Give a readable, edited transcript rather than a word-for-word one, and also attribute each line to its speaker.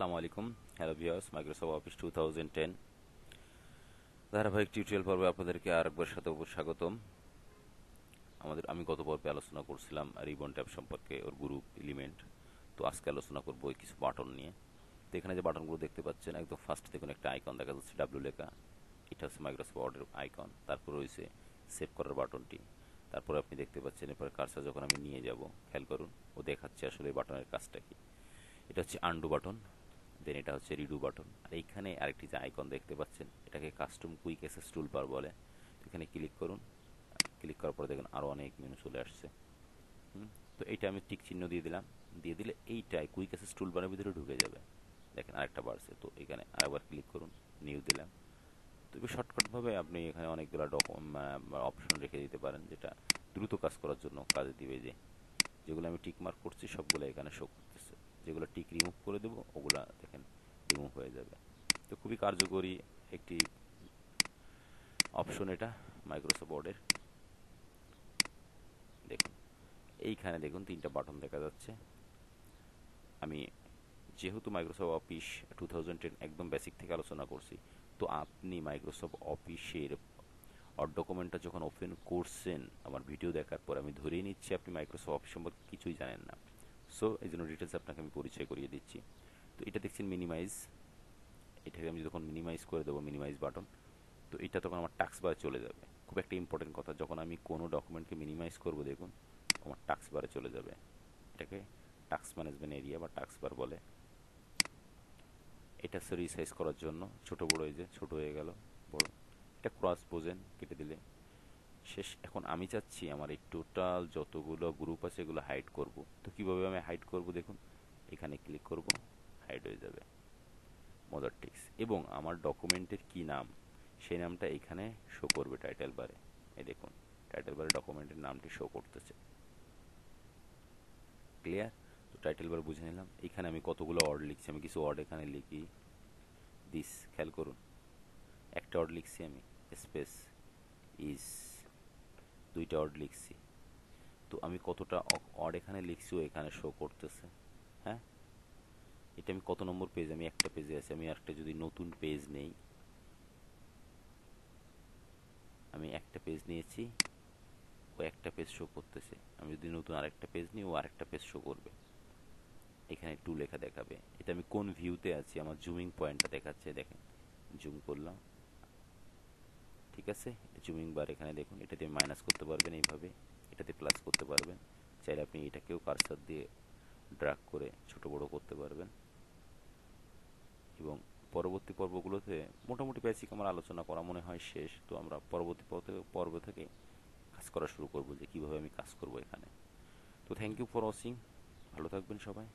Speaker 1: আসসালামু আলাইকুম। Hello viewers, Microsoft office 2010 ধারাবাহিক টিউটোরিয়াল পর্বে আপনাদেরকে আরেকবার সাথে স্বাগতম। আমি গত পর্বে আলোচনা করছিলাম রিবন ট্যাব সম্পর্কে, ওর গ্রুপ এলিমেন্ট। তো আজকে আলোচনা করবো ওই কিছু বাটন নিয়ে। তো এখানে যে বাটনগুলো দেখতে পাচ্ছেন, একদম ফার্স্ট দেখুন একটা আইকন দেখা যাচ্ছে ডাব্লিউ লেখা। এটা হচ্ছে মাইক্রোসফট ওয়ার্ডের আইকন। তারপর রয়েছে সেভ করার বাটনটি। তারপর আপনি দেখতে পাচ্ছেন এরপরে কার্সার যখন আমি নিয়ে যাব, খেয়াল করুন ও দেখাচ্ছে আসলে এই বাটনের কাজটা কি। এটা হচ্ছে আন্ডু বাটন, দেন এটা হচ্ছে রিডু বাটন। আর এইখানে আরেকটি যে আইকন দেখতে পাচ্ছেন, এটাকে কাস্টম কুইক অ্যাক্সেস টুলবার বলে। এখানে ক্লিক করুন। ক্লিক করার পরে দেখুন আরও অনেক মেনু চলে আসছে। তো এইটা আমি টিক চিহ্ন দিয়ে দিলাম। দিয়ে দিলে এইটাই কুইক অ্যাক্সেস টুলবারের ভিতরে ঢুকে যাবে। দেখেন আরেকটা বাড়ছে। তো এখানে আরেকবার ক্লিক করুন, নিউ দিলাম। তো শর্টকাটভাবে আপনি এখানে অনেকগুলো অপশন রেখে দিতে পারেন, যেটা দ্রুত কাজ করার জন্য কাজে দিবে। যেগুলো আমি টিক মার্ক করছি সবগুলো এখানে শো করতেছে। যেগুলো টিক রিমুভ করে দেবো ওগুলা দেখেন রিমুভ হয়ে যাবে। তো খুবই কার্যকরী একটি অপশন এটা মাইক্রোসফট ওয়ার্ডের। দেখুন এইখানে দেখুন তিনটা বাটন দেখা যাচ্ছে। আমি যেহেতু মাইক্রোসফট অফিস 2010 একদম বেসিক থেকে আলোচনা করছি, তো আপনি মাইক্রোসফট অফিসের ওয়ার্ড ডকুমেন্টটা যখন ওপেন করছেন আমার ভিডিও দেখার পর, আমি ধরেই নিচ্ছি আপনি মাইক্রোসফট অফিস সম্পর্কে কিছুই জানেন না। সো এই জন্য ডিটেলস আপনাকে আমি পরিচয় করিয়ে দিচ্ছি। তো এটা দেখছেন মিনিমাইজ। এটাকে আমি যখন মিনিমাইজ করে দেবো, মিনিমাইজ বাটন, তো এটা তখন আমার টাস্ক বারে চলে যাবে। খুব একটা ইম্পর্টেন্ট কথা, যখন আমি কোনো ডকুমেন্টকে মিনিমাইজ করব দেখুন আমার টাস্ক বারে চলে যাবে। এটাকে টাস্ক ম্যানেজমেন্ট এরিয়া বা টাস্ক বার বলে। এটা রিসাইজ করার জন্য ছোট বড়, এই যে ছোট হয়ে গেল, বড়। এটা ক্রস বোঝেন, কেটে দিলে শেষ। এখন আমি চাচ্ছি আমার এই টোটাল যতগুলো গ্রুপ আছে এগুলো হাইড করব। তো কিভাবে আমি হাইড করব দেখুন, এখানে ক্লিক করব, হাইড হয়ে যাবে মজার টিক্স। এবং আমার ডকুমেন্টের কি নাম সেই নামটা এখানে শো করবে টাইটেল বারে। এই দেখুন টাইটেল বারে ডকুমেন্টের নামটি শো করতেছে। ক্লিয়ার? তো টাইটেল বার বুঝে নিলাম। এখানে আমি কতগুলো ওয়ার্ড লিখছি, আমি কিছু ওয়ার্ড এখানে লিখি। দিস, খেয়াল করুন একটা ওয়ার্ড লিখছি আমি, স্পেস ইজ, দুইটা ওয়ার্ড লিখছি। তো আমি কতটা ওয়ার্ড এখানে লিখছি ও এখানে শো করতেছে। হ্যাঁ, এটা আমি কত নম্বর পেজ, আমি একটা পেজে আছি। আমি একটা যদি নতুন পেজ নেই, আমি একটা পেজ নিয়েছি, ও একটা পেজ শো করতেছে। আমি যদি নতুন আরেকটা পেজ নিই, ও আরেকটা পেজ শো করবে। এখানে টু লেখা দেখাবে। এটা আমি কোন ভিউতে আছি, আমার জুমিং পয়েন্টটা দেখাচ্ছে। দেখেন জুম করলাম, ঠিক আছে। জুমিং বার এখানে দেখুন, এটাতে মাইনাস করতে পারবেন এইভাবে, এটাতে প্লাস করতে পারবেন। চাইলে আপনি এটাকেও কার্সার দিয়ে ড্র্যাগ করে ছোট বড় করতে পারবেন। এবং পরবর্তী পর্বগুলোতে মোটামুটি বেসিক আমার আলোচনা করা মনে হয় শেষ। তো আমরা পরবর্তী পর্ব থেকে কাজ করা শুরু করব, যে কীভাবে আমি কাজ করব এখানে। তো থ্যাংক ইউ ফর ওয়াচিং, ভালো থাকবেন সবাই।